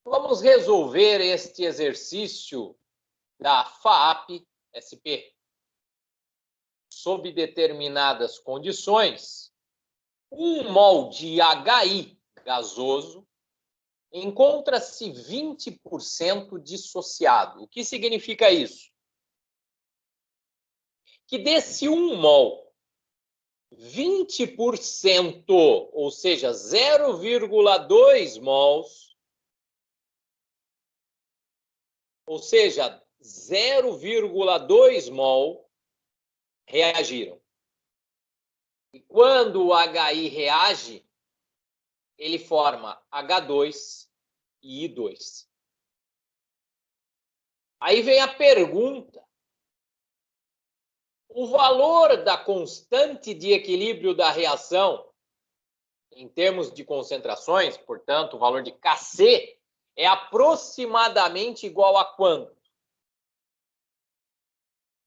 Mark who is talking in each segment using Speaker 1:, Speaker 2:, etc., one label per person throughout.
Speaker 1: Vamos resolver este exercício da FAAP-SP. Sob determinadas condições, 1 mol de HI gasoso encontra-se 20% dissociado. O que significa isso? Que desse 1 mol, 20%, ou seja, 0,2 mols, ou seja, 0,2 mol, reagiram. E quando o HI reage, ele forma H2 e I2. Aí vem a pergunta. O valor da constante de equilíbrio da reação, em termos de concentrações, portanto, o valor de Kc, é aproximadamente igual a quanto?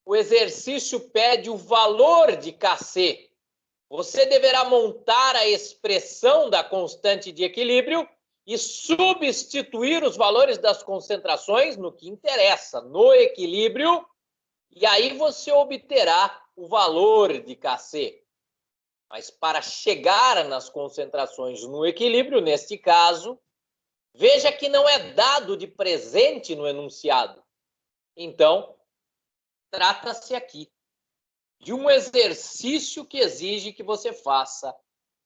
Speaker 1: O exercício pede o valor de Kc. Você deverá montar a expressão da constante de equilíbrio e substituir os valores das concentrações no que interessa, no equilíbrio, e aí você obterá o valor de Kc. Mas para chegar nas concentrações no equilíbrio, neste caso, veja que não é dado de presente no enunciado. Então, trata-se aqui de um exercício que exige que você faça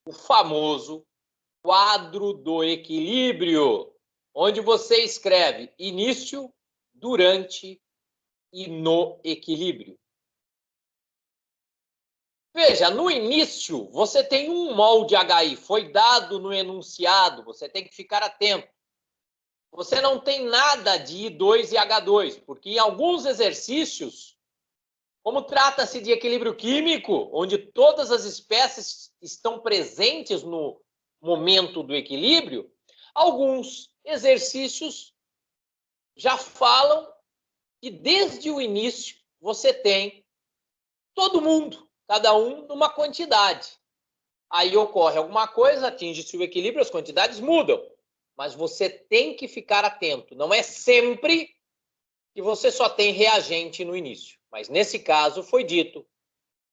Speaker 1: o famoso quadro do equilíbrio, onde você escreve início, durante e no equilíbrio. Veja, no início, você tem 1 mol de HI, foi dado no enunciado, você tem que ficar atento. Você não tem nada de I2 e H2, porque em alguns exercícios, como trata-se de equilíbrio químico, onde todas as espécies estão presentes no momento do equilíbrio, alguns exercícios já falam que desde o início você tem todo mundo, cada um numa quantidade. Aí ocorre alguma coisa, atinge-se o equilíbrio, as quantidades mudam. Mas você tem que ficar atento. Não é sempre que você só tem reagente no início. Mas nesse caso foi dito.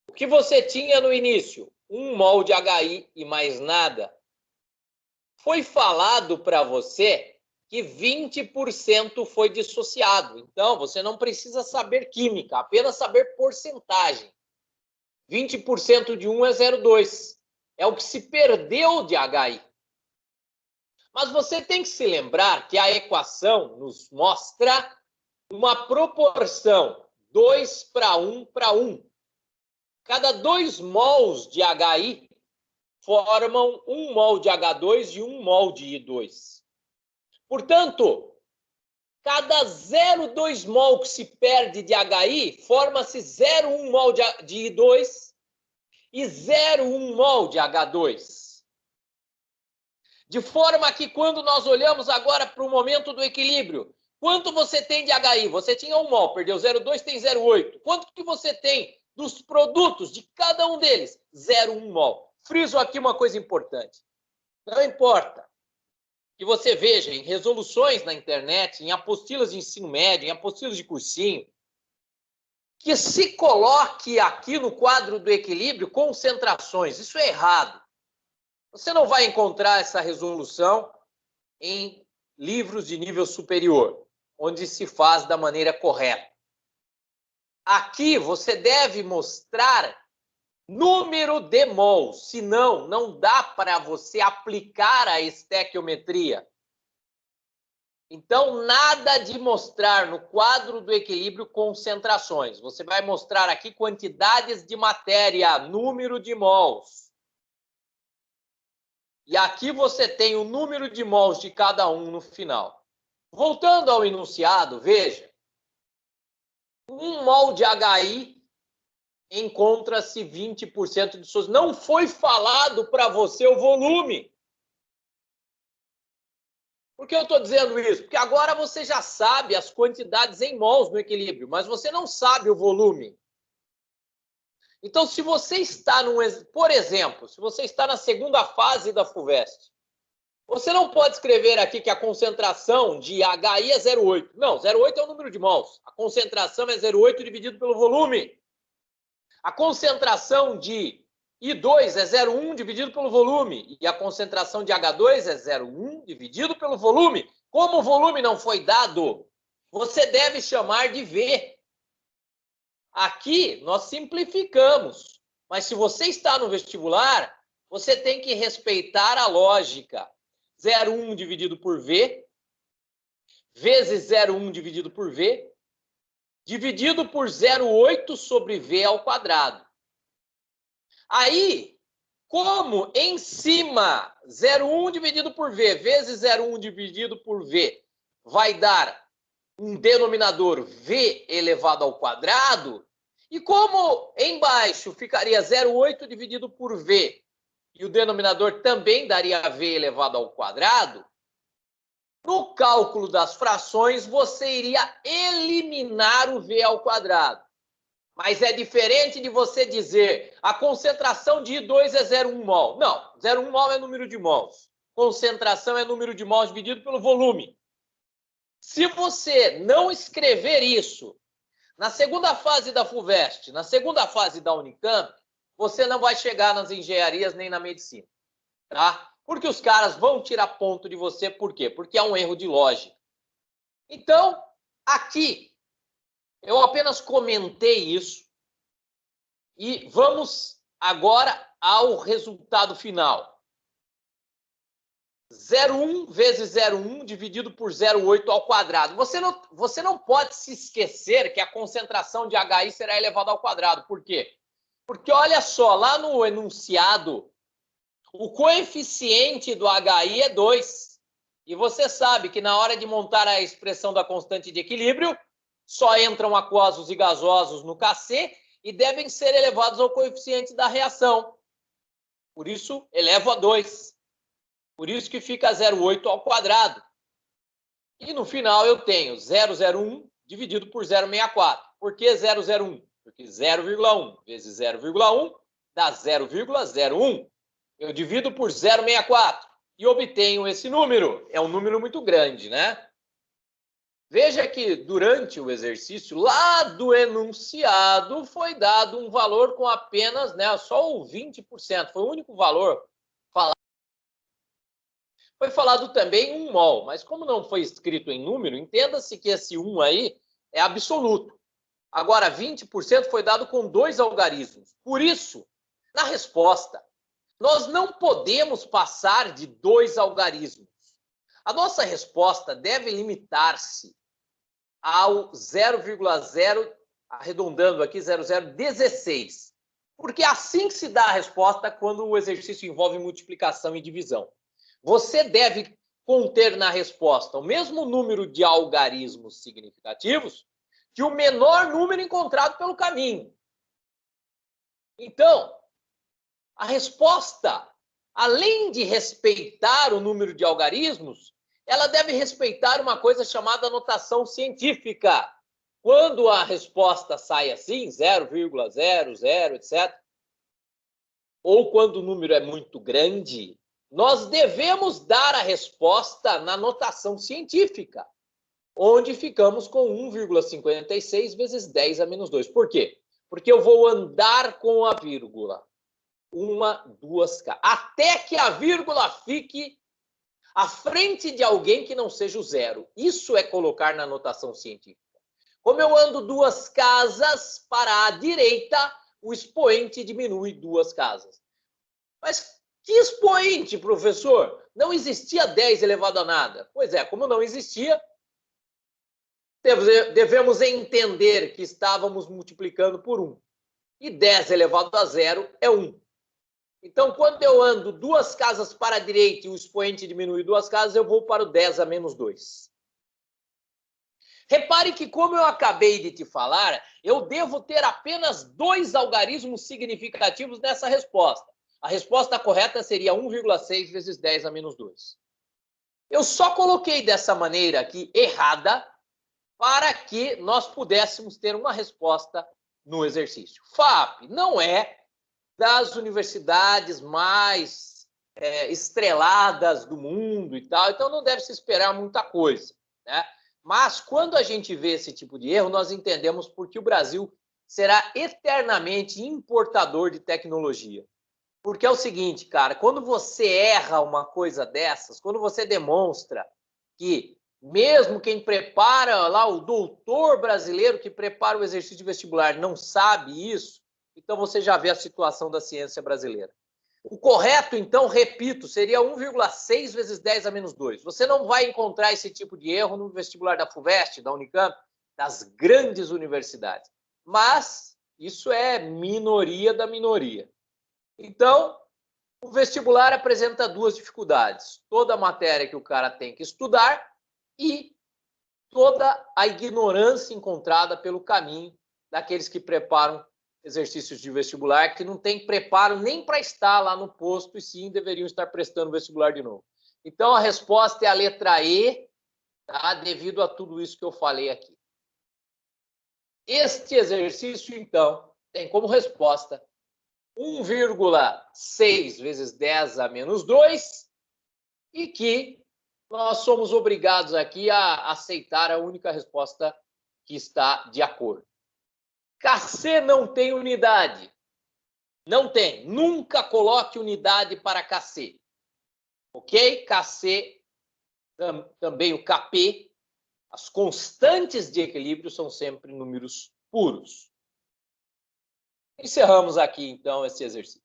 Speaker 1: O que você tinha no início? 1 mol de HI e mais nada. Foi falado para você que 20% foi dissociado. Então, você não precisa saber química, apenas saber porcentagem. 20% de 1 é 0,2. É o que se perdeu de HI. Mas você tem que se lembrar que a equação nos mostra uma proporção 2 para 1 para 1. Cada 2 mols de HI formam 1 mol de H2 e 1 mol de I2. Portanto, cada 0,2 mol que se perde de HI, forma-se 0,1 mol de I2 e 0,1 mol de H2. De forma que quando nós olhamos agora para o momento do equilíbrio, quanto você tem de HI? Você tinha 1 mol, perdeu 0,2, tem 0,8. Quanto que você tem dos produtos de cada um deles? 0,1 mol. Friso aqui uma coisa importante. Não importa que você veja em resoluções na internet, em apostilas de ensino médio, em apostilas de cursinho, que se coloque aqui no quadro do equilíbrio concentrações. Isso é errado. Você não vai encontrar essa resolução em livros de nível superior, onde se faz da maneira correta. Aqui você deve mostrar número de mols, senão não dá para você aplicar a estequiometria. Então, nada de mostrar no quadro do equilíbrio concentrações. Você vai mostrar aqui quantidades de matéria, número de mols. E aqui você tem o número de mols de cada um no final. Voltando ao enunciado, veja. 1 mol de HI encontra-se 20% de suas. Não foi falado para você o volume. Por que eu estou dizendo isso? Porque agora você já sabe as quantidades em mols no equilíbrio, mas você não sabe o volume. Então, se você está por exemplo, se você está na segunda fase da FUVEST, Você não pode escrever aqui que a concentração de HI é 0,8. Não, 0,8 é o número de mols. A concentração é 0,8 dividido pelo volume. A concentração de I2 é 0,1 dividido pelo volume. E a concentração de H2 é 0,1 dividido pelo volume. Como o volume não foi dado, você deve chamar de V. Aqui nós simplificamos. Mas se você está no vestibular, você tem que respeitar a lógica. 0,1 dividido por V, vezes 0,1 dividido por V, dividido por 0,8 sobre V ao quadrado. Aí, como em cima 0,1 dividido por V vezes 0,1 dividido por V vai dar um denominador V elevado ao quadrado, e como embaixo ficaria 0,8 dividido por V, e o denominador também daria V elevado ao quadrado, no cálculo das frações, você iria eliminar o V ao quadrado. Mas é diferente de você dizer a concentração de I2 é 0,1 mol. Não, 0,1 mol é número de mols. Concentração é número de mols dividido pelo volume. Se você não escrever isso na segunda fase da FUVEST, na segunda fase da Unicamp, você não vai chegar nas engenharias nem na medicina, tá? Porque os caras vão tirar ponto de você, por quê? Porque é um erro de lógica. Então, aqui, eu apenas comentei isso e vamos agora ao resultado final. 0,1 vezes 0,1 dividido por 0,8 ao quadrado. Você não pode se esquecer que a concentração de HI será elevada ao quadrado. Por quê? Porque olha só, lá no enunciado, o coeficiente do HI é 2. E você sabe que na hora de montar a expressão da constante de equilíbrio, só entram aquosos e gasosos no KC e devem ser elevados ao coeficiente da reação. Por isso, elevo a 2. Por isso que fica 0,8 ao quadrado. E no final eu tenho 0,01 dividido por 0,64. Por que 0,01? Porque 0,1 vezes 0,1 dá 0,01. Eu divido por 0,64 e obtenho esse número. É um número muito grande, né? Veja que durante o exercício, lá do enunciado, foi dado um valor com apenas, né, só o 20%. Foi o único valor falado. Foi falado também 1 mol, mas como não foi escrito em número, entenda-se que esse 1 aí é absoluto. Agora, 20% foi dado com 2 algarismos. Por isso, na resposta, nós não podemos passar de 2 algarismos. A nossa resposta deve limitar-se ao 0,0, arredondando aqui, 0,016. Porque é assim que se dá a resposta quando o exercício envolve multiplicação e divisão. Você deve conter na resposta o mesmo número de algarismos significativos que o menor número encontrado pelo caminho. Então, a resposta, além de respeitar o número de algarismos, ela deve respeitar uma coisa chamada notação científica. Quando a resposta sai assim, 0,00, etc., ou quando o número é muito grande, nós devemos dar a resposta na notação científica, onde ficamos com 1,56 vezes 10 a menos 2. Por quê? Porque eu vou andar com a vírgula. 1, 2, até que a vírgula fique à frente de alguém que não seja o zero. Isso é colocar na notação científica. Como eu ando 2 casas para a direita, o expoente diminui 2 casas. Mas que expoente, professor? Não existia 10 elevado a nada. Pois é, como não existia, devemos entender que estávamos multiplicando por 1. E 10 elevado a 0 é 1. Então, quando eu ando 2 casas para a direita e o expoente diminui 2 casas, eu vou para o 10 a menos 2. Repare que, como eu acabei de te falar, eu devo ter apenas 2 algarismos significativos nessa resposta. A resposta correta seria 1,6 vezes 10 a menos 2. Eu só coloquei dessa maneira aqui, errada, para que nós pudéssemos ter uma resposta no exercício. FAP não é das universidades mais estreladas do mundo e tal, então não deve se esperar muita coisa, né? Mas quando a gente vê esse tipo de erro, nós entendemos porque o Brasil será eternamente importador de tecnologia. Porque é o seguinte, cara, quando você erra uma coisa dessas, quando você demonstra que mesmo quem prepara lá, o doutor brasileiro que prepara o exercício de vestibular não sabe isso, então você já vê a situação da ciência brasileira. O correto, então, repito, seria 1,6 vezes 10 a menos 2. Você não vai encontrar esse tipo de erro no vestibular da FUVEST, da Unicamp, das grandes universidades. Mas isso é minoria da minoria. Então, o vestibular apresenta duas dificuldades. Toda a matéria que o cara tem que estudar e toda a ignorância encontrada pelo caminho daqueles que preparam exercícios de vestibular, que não tem preparo nem para estar lá no posto e sim deveriam estar prestando vestibular de novo. Então, a resposta é a letra E, tá? Devido a tudo isso que eu falei aqui. Este exercício, então, tem como resposta 1,6 vezes 10 a menos 2 e que nós somos obrigados aqui a aceitar a única resposta que está de acordo. KC não tem unidade. Não tem. Nunca coloque unidade para KC. Ok? KC, também o KP, as constantes de equilíbrio são sempre números puros. Encerramos aqui, então, esse exercício.